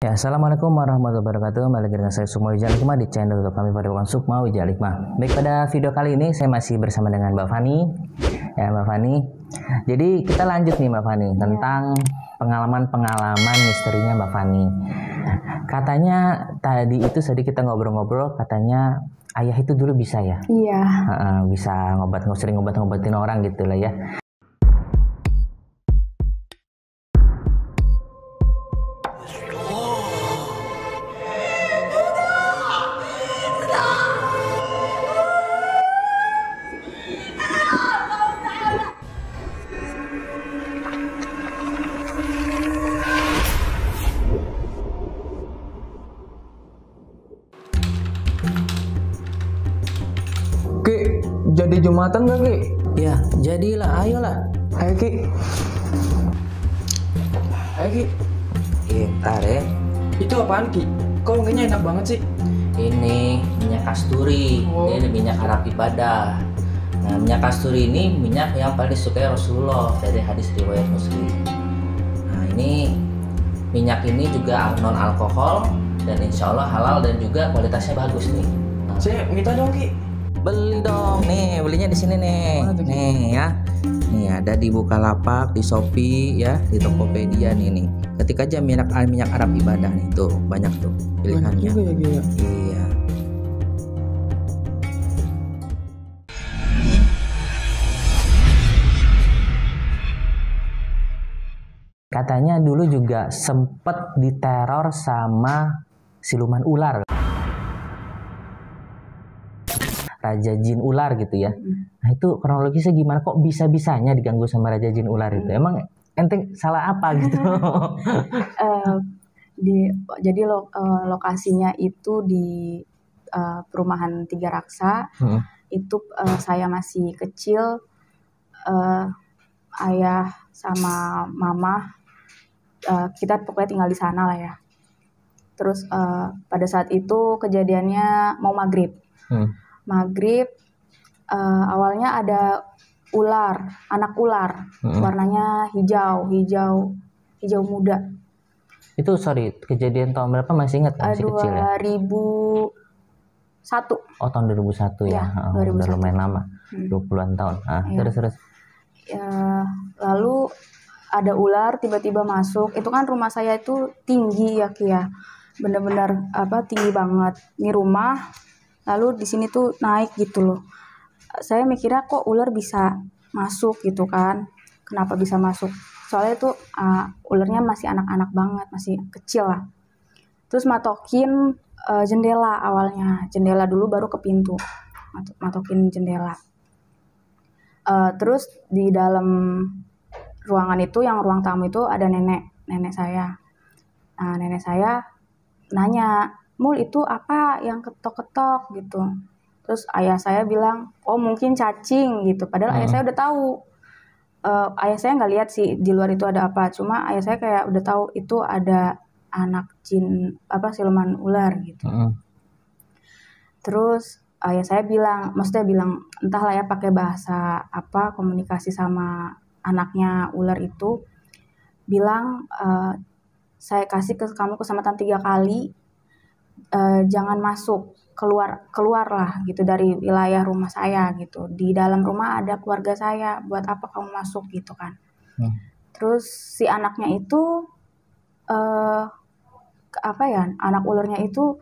Ya, assalamualaikum warahmatullahi wabarakatuh. Kembali lagi dengan saya Sukma Wijaya Hikmah di channel YouTube kami pada Sukma Wijaya Hikmah. Baik, pada video kali ini saya masih bersama dengan Mbak Fani. Ya, Mbak Fani. Jadi kita lanjut nih Mbak Fani tentang pengalaman misterinya Mbak Fani. Katanya tadi kita ngobrol-ngobrol, katanya ayah itu dulu bisa ya? Iya. Bisa sering ngobatin orang gitu lah ya. Ki, jadi Jumatan gak Ki? Ya, jadilah, ayolah. Ayo Ki. Ayo Ki. Ntar ya. Itu apaan Ki? Kok wanginya enak banget sih? Ini minyak kasturi. Ini minyak Arab ibadah. Nah, minyak kasturi ini minyak yang paling disukai Rasulullah dari hadis riwayat Muslim. Nah, ini minyak ini juga non alkohol dan insya Allah halal dan juga kualitasnya bagus nih. Nah, Saya minta dong Ki. beli dong, nih belinya di sini nih. Mana tuh, Ki? Nih ya. Nih ada di Bukalapak, di Shopee ya, di Tokopedia nih. Ketik aja minyak Arab ibadah nih, tuh banyak tuh Banyak pilihannya. juga ya Ki ya. Iya. Katanya dulu juga sempet diteror sama siluman ular. Raja jin ular gitu ya. Nah, itu kronologisnya gimana kok bisa-bisanya diganggu sama raja jin ular itu? Emang ente salah apa gitu? Jadi lokasinya itu di perumahan Tiga Raksa. Itu saya masih kecil, ayah sama mama kita pokoknya tinggal di sana lah ya. Terus pada saat itu kejadiannya mau maghrib. Maghrib awalnya ada anak ular, warnanya hijau muda. Itu kejadian tahun berapa, masih ingat? Masih kecil ya? 2001. Oh, tahun 2001 ya. Ya, Udah 2001. lumayan lama. 20-an tahun. Iya. Terus. Lalu ada ular tiba-tiba masuk. Itu kan rumah saya itu tinggi ya Ki ya. Bener-bener tinggi banget. Ini rumah, lalu di sini tuh naik gitu loh. Saya mikirnya kok ular bisa masuk gitu kan. Kenapa bisa masuk? Soalnya itu ularnya masih anak-anak banget, masih kecil lah. Terus matokin jendela awalnya. Jendela dulu baru ke pintu. Matokin jendela. Terus di dalam ruangan itu, yang ruang tamu itu ada nenek saya. Nah, nenek saya nanya, "Mul, itu apa yang ketok-ketok?" gitu. Terus ayah saya bilang, "Oh, mungkin cacing," gitu. Padahal ayah saya udah tahu. Ayah saya nggak lihat sih di luar itu ada apa. Cuma ayah saya kayak udah tahu itu ada anak jin siluman ular gitu. Terus ayah saya bilang entahlah ya pakai bahasa apa, komunikasi sama anaknya ular itu, bilang, saya kasih ke kamu kesempatan 3 kali, jangan masuk, keluarlah gitu dari wilayah rumah saya gitu. Di dalam rumah ada keluarga saya, buat apa kamu masuk gitu kan. Terus si anaknya itu anak ularnya itu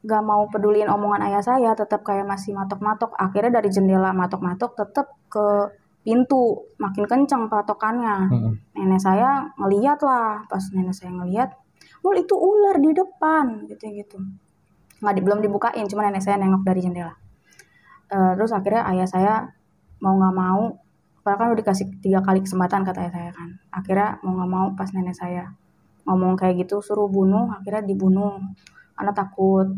gak mau peduliin omongan ayah saya, tetap kayak masih matok-matok. Akhirnya dari jendela matok-matok tetap ke pintu, makin kenceng patokannya. Nenek saya ngeliat lah, pas nenek saya ngeliat, "Mul, itu ular di depan," gitu. Belum dibukain, cuma nenek saya nengok dari jendela. Terus akhirnya ayah saya mau nggak mau, padahal kan udah dikasih 3 kali kesempatan kata ayah saya kan. Akhirnya mau nggak mau pas nenek saya ngomong kayak gitu suruh bunuh, akhirnya dibunuh karena takut.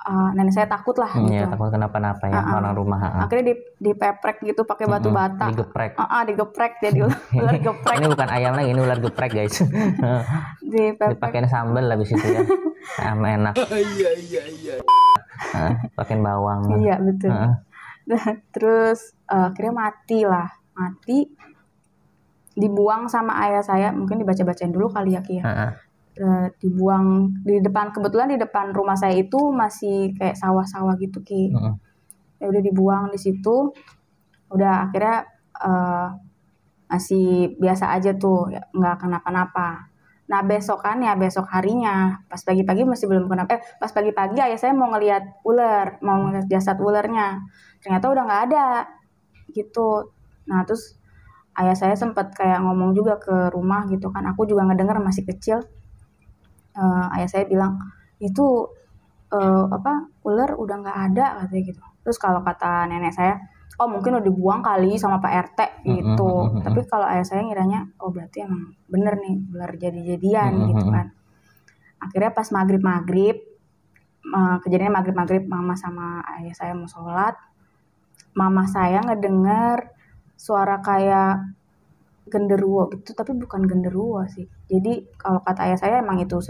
Nenek saya takut lah gitu. Iya, takut kenapa-napa ya orang rumah. Akhirnya dipeprek gitu pakai batu bata. Digeprek jadi ular geprek. Ini bukan ayam lagi, ini ular geprek guys. Dipakein sambal habis itu ya. Enak. Iya. Pakein bawang. Iya betul. Terus akhirnya mati. Dibuang sama ayah saya, mungkin dibaca-bacain dulu kali ya Ki ya. dibuang di depan, kebetulan di depan rumah saya itu masih kayak sawah-sawah gitu Ki. Ya udah dibuang di situ, udah akhirnya masih biasa aja tuh, ya, nggak kenapa-napa. Nah besok harinya pas pagi-pagi masih belum kenapa, pas pagi-pagi ayah saya mau ngelihat ular, mau ngelihat jasad ularnya, ternyata udah nggak ada gitu. Nah terus ayah saya sempat kayak ngomong juga ke rumah gitu kan, aku juga ngedenger masih kecil. Ayah saya bilang itu ular udah nggak ada katanya gitu. Terus kalau kata nenek saya, oh mungkin udah dibuang kali sama Pak RT gitu. Tapi kalau ayah saya ngiranya, oh berarti emang bener nih ular jadi-jadian gitu kan. Akhirnya pas maghrib, kejadiannya maghrib mama sama ayah saya mau sholat, mama saya ngedenger suara kayak genderuwo gitu, tapi bukan genderuwo sih. Jadi kalau kata ayah saya emang itu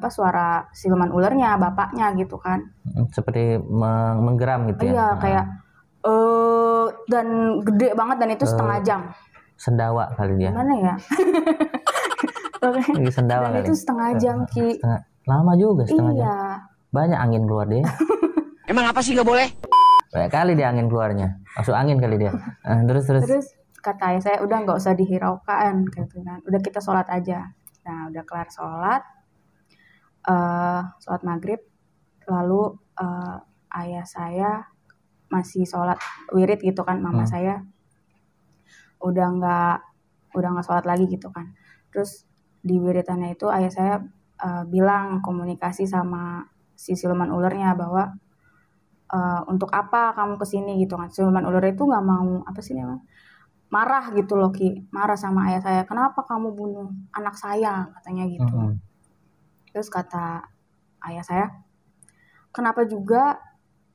suara siluman ularnya, bapaknya gitu kan. Seperti menggeram gitu ya. Iya, kayak dan gede banget, dan itu setengah jam. Sendawa kali dia. Gimana ya? Sendawa dan kali. Itu setengah jam Ki. Lama juga setengah jam. Iya. Banyak angin keluar dia. Emang apa sih nggak boleh? Banyak kali dia angin keluarnya. Masuk angin kali dia. Terus Kata ayah saya, udah nggak usah dihiraukan gitu kan, udah kita sholat aja. Nah udah kelar sholat maghrib, lalu ayah saya masih sholat wirid gitu kan, mama saya udah nggak sholat lagi gitu kan. Terus di wiridannya itu ayah saya bilang komunikasi sama si siluman ularnya bahwa untuk apa kamu kesini gitu kan. Siluman ular itu nggak mau marah gitu loh Ki, marah sama ayah saya, kenapa kamu bunuh anak saya katanya gitu. Terus kata ayah saya, kenapa juga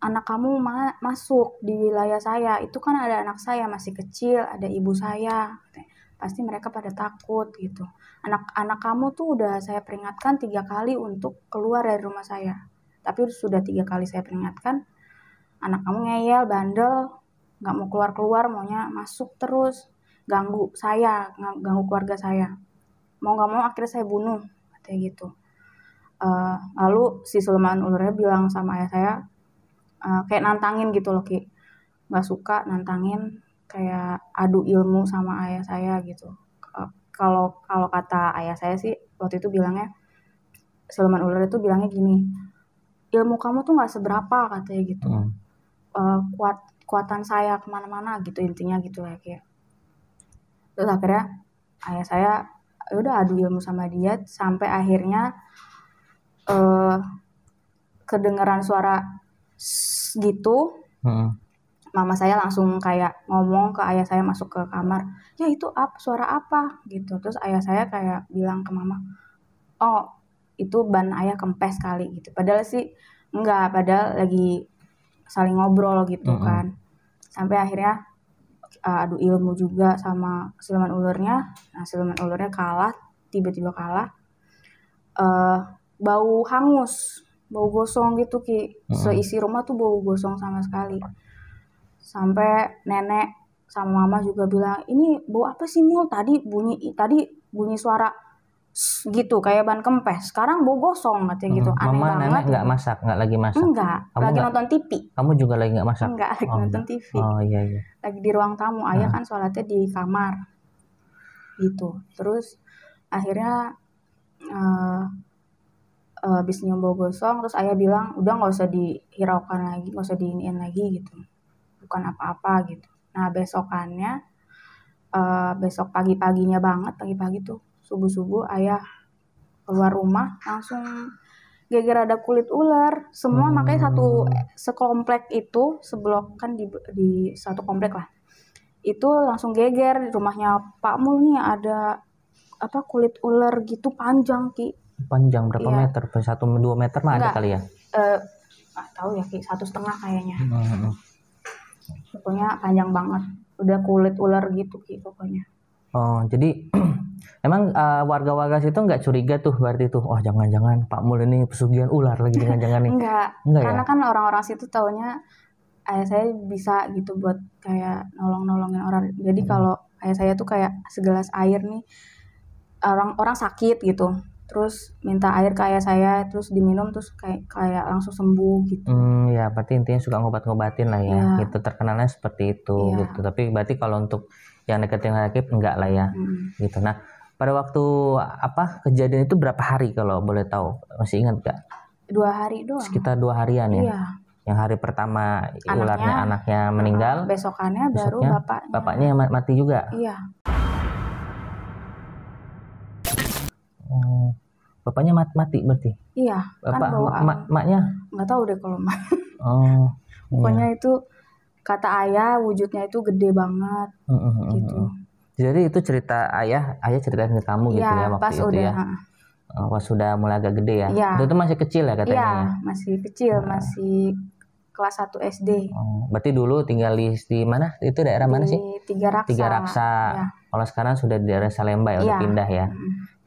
anak kamu masuk di wilayah saya, itu kan ada anak saya masih kecil, ada ibu saya, pasti mereka pada takut gitu. Anak kamu tuh udah saya peringatkan 3 kali untuk keluar dari rumah saya, tapi sudah 3 kali saya peringatkan, anak kamu ngeyel, bandel, nggak mau keluar, maunya masuk terus, ganggu saya, ganggu keluarga saya, mau nggak mau akhirnya saya bunuh katanya gitu. Lalu si siluman ularnya bilang sama ayah saya, kayak nantangin gitu loh Ki, nggak suka nantangin, kayak adu ilmu sama ayah saya gitu. Kalau kata ayah saya sih waktu itu bilangnya, siluman ular itu bilangnya gini, ilmu kamu tuh nggak seberapa katanya gitu. Kekuatan saya kemana-mana gitu, intinya gitu lah kayak. Terus akhirnya ayah saya udah adu ilmu sama dia, sampai akhirnya kedengeran suara gitu. Mama saya langsung kayak ngomong ke ayah saya, masuk ke kamar, ya itu suara apa gitu. Terus ayah saya kayak bilang ke mama, oh itu ban ayah kempes kali gitu. Padahal sih enggak, padahal lagi saling ngobrol gitu kan. Sampai akhirnya adu ilmu juga sama siluman ularnya. Nah siluman ularnya tiba-tiba kalah. Bau hangus, bau gosong gitu Ki. Seisi rumah tuh bau gosong sama sekali. Sampai nenek sama mama juga bilang, ini bau apa sih Mul? Tadi bunyi suara gitu kayak ban kempes, sekarang bau gosong katanya gitu. Aneh Mama, banget. Nenek nggak lagi masak? Enggak, lagi nonton TV. Kamu juga lagi nggak masak? Enggak, lagi nonton TV. Oh iya. Lagi di ruang tamu, ayah kan sholatnya di kamar gitu. Terus akhirnya habis nyium bau gosong, terus ayah bilang udah nggak usah dihiraukan lagi, nggak usah diiniin lagi gitu, bukan apa-apa gitu. Nah besokannya, besok pagi-paginya banget, pagi-pagi tuh subuh-subuh ayah keluar rumah langsung geger ada kulit ular semua. Makanya satu sekomplek itu, seblok kan di satu komplek lah, itu langsung geger. Di rumahnya Pak Mul nih ada kulit ular gitu panjang Ki. Panjang berapa meter? 1-2 meter mah ada kali ya? Nggak tahu ya Ki, 1,5 kayaknya. Pokoknya panjang banget, udah kulit ular gitu Ki pokoknya. Oh jadi emang warga-warga situ nggak curiga tuh berarti tuh, oh jangan-jangan Pak Mul ini pesugihan ular lagi, jangan-jangan nih? Enggak karena ya? Kan orang-orang situ taunya ayah saya bisa gitu buat kayak nolongin orang. Jadi kalau ayah saya tuh kayak segelas air nih, orang sakit gitu, terus minta air ke ayah saya, terus diminum, terus kayak langsung sembuh gitu. Ya berarti intinya suka ngobat-ngobatin lah ya, gitu, terkenalnya seperti itu gitu. Tapi berarti kalau untuk yang deketin Rakib enggak lah ya, gitu. Nah pada waktu kejadian itu berapa hari kalau boleh tahu, masih ingat nggak? 2 hari doang. Sekitar 2 harian ya. Iya. Yang hari pertama anaknya meninggal, besokannya baru bapaknya yang mati juga. Iya. Bapaknya mati berarti? Iya. Bapak, kan maknya? Nggak tahu deh kalau mak. Iya. Pokoknya itu kata ayah wujudnya itu gede banget, gitu. Jadi itu cerita ayah ceritain ke kamu gitu ya waktu pas itu udah, ya? Pas sudah mulai agak gede ya? Iya. Itu masih kecil ya katanya? Iya, ya? masih kecil, masih kelas 1 SD. Berarti dulu tinggal di mana? Itu daerah mana sih? Tiga Raksa. Ya. Kalau sekarang sudah di daerah Salemba ya, udah pindah ya,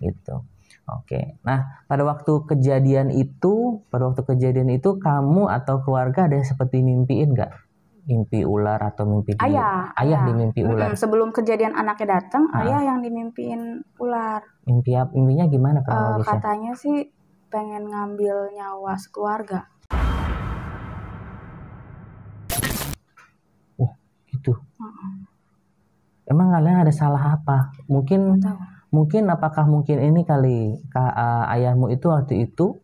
gitu. Oke. Nah, pada waktu kejadian itu kamu atau keluarga ada seperti mimpiin nggak? Mimpi ular atau mimpi ayah dimimpi ular? Sebelum kejadian anaknya datang, ayah yang dimimpiin ular. Mimpinya gimana kalau katanya sih pengen ngambil nyawa sekeluarga. Gitu. Emang kalian ada salah apa? Mungkin apakah ini kali ayahmu itu waktu itu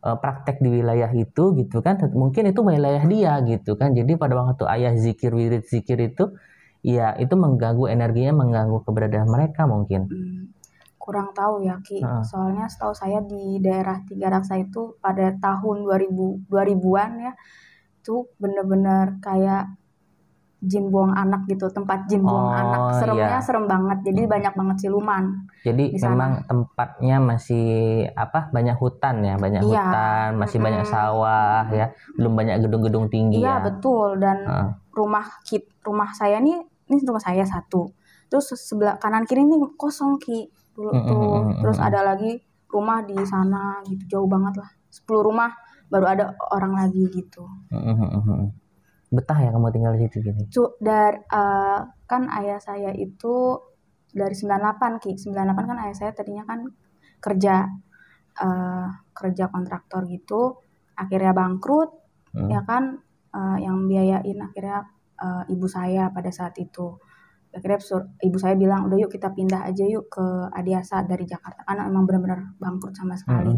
praktek di wilayah itu gitu kan, mungkin itu wilayah dia gitu kan, jadi pada waktu ayah wirid zikir itu ya itu mengganggu energinya, mengganggu keberadaan mereka mungkin. Kurang tahu ya Ki, soalnya setahu saya di daerah Tiga Raksa itu pada tahun 2000-an ya, itu bener-bener kayak jin buang anak gitu, tempat jin buang anak. Seremnya serem banget, jadi banyak banget siluman. Jadi memang tempatnya masih banyak hutan ya, hutan, masih banyak sawah ya, belum banyak gedung-gedung tinggi ya. Iya betul, dan rumah saya ini rumah saya satu, terus sebelah kanan kiri ini kosong Ki dulu tuh, terus ada lagi rumah di sana gitu, jauh banget lah, 10 rumah baru ada orang lagi gitu. Betah ya kamu tinggal di situ gini? Kan ayah saya itu dari 98 Ki. 98 kan ayah saya tadinya kan kerja kontraktor gitu. Akhirnya bangkrut. Ya kan, yang biayain akhirnya ibu saya pada saat itu. Akhirnya ibu saya bilang, udah yuk kita pindah aja yuk ke Adiasa dari Jakarta. Karena emang benar-benar bangkrut sama sekali.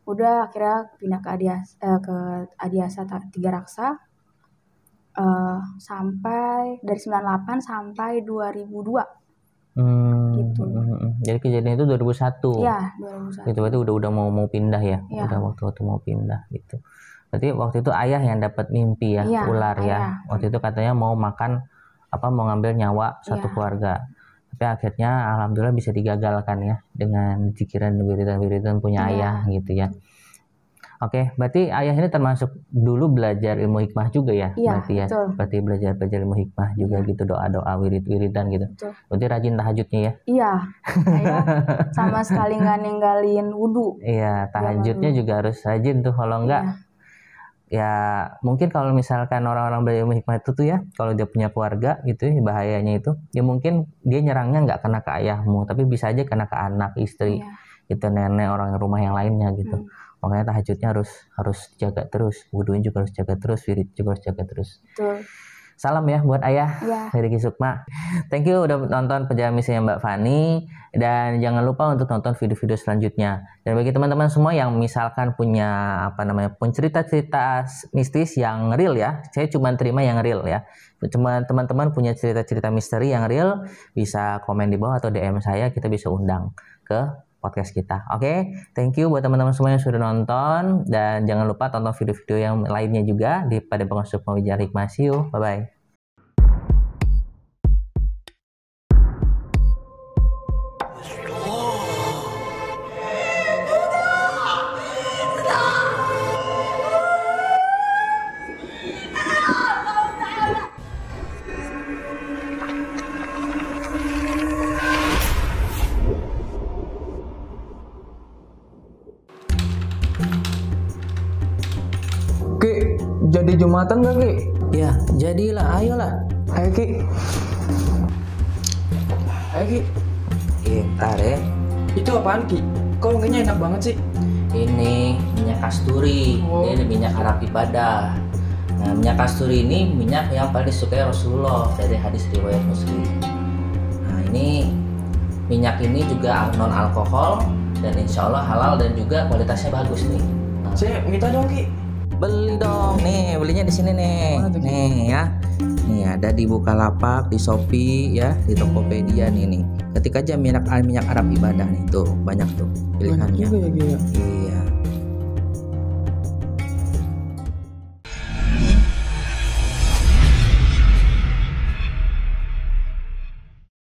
Udah akhirnya pindah ke Adiasa Tiga Raksa, sampai dari 98 sampai 2002 gitu. Jadi kejadian itu 2001. Iya, 2001. Itu berarti udah mau pindah ya, udah waktu mau pindah gitu. Berarti waktu itu ayah yang dapat mimpi ya, ular ya. Waktu itu katanya mau makan mau ngambil nyawa satu keluarga. Tapi akhirnya alhamdulillah bisa digagalkan ya dengan pikiran wiridan punya ayah gitu ya. Oke, berarti ayah ini termasuk dulu belajar ilmu hikmah juga ya? Iya, berarti ya. Betul. Berarti belajar ilmu hikmah juga gitu, doa-doa wiridan gitu. Betul. Berarti rajin tahajudnya ya? Iya, ayah sama sekali nggak ninggalin wudhu. Iya, tahajudnya juga harus rajin tuh, kalau enggak ya mungkin kalau misalkan orang-orang belajar ilmu hikmah itu tuh ya, kalau dia punya keluarga gitu ya, bahayanya itu ya mungkin dia nyerangnya nggak kena ke ayahmu, tapi bisa aja kena ke anak, istri, gitu, nenek, orang rumah yang lainnya gitu. Makanya tahajudnya harus jaga terus, wudhunya juga harus jaga terus, wirid juga harus jaga terus. Betul. Salam ya buat ayah dari Ki Sukma. Thank you udah nonton perjalanan misinya Mbak Fani, dan jangan lupa untuk nonton video-video selanjutnya. Dan bagi teman-teman semua yang misalkan punya cerita-cerita mistis yang real ya, saya cuma terima yang real ya. Cuma teman-teman punya cerita-cerita misteri yang real, bisa komen di bawah atau DM saya, kita bisa undang ke podcast kita. Oke, thank you buat teman-teman semua yang sudah nonton, dan jangan lupa tonton video-video yang lainnya juga di Padepokan Sukma Wijaya Hikmah. See you, bye-bye. Ki, jadi Jumatan gak Ki? Ya, jadilah, ayolah. Ayo Ki. Ayo Ki. Ntar ya. Itu apaan Ki? Kok wanginya enak banget sih? Ini minyak kasturi, ini minyak Arab ibadah. Nah, minyak kasturi ini minyak yang paling disukai Rasulullah dari hadis riwayat Muslim. Nah, ini minyak ini juga non alkohol dan insya Allah halal dan juga kualitasnya bagus nih. Nah, Saya minta dong Ki. beli dong, nih belinya di sini nih. Mana tuh, Ki? Nih ya, nih ada di Bukalapak, di Shopee ya, di Tokopedia nih. Ketik aja minyak Arab ibadah nih tuh banyak tuh Banyak pilihannya. juga ya Ki ya. Iya.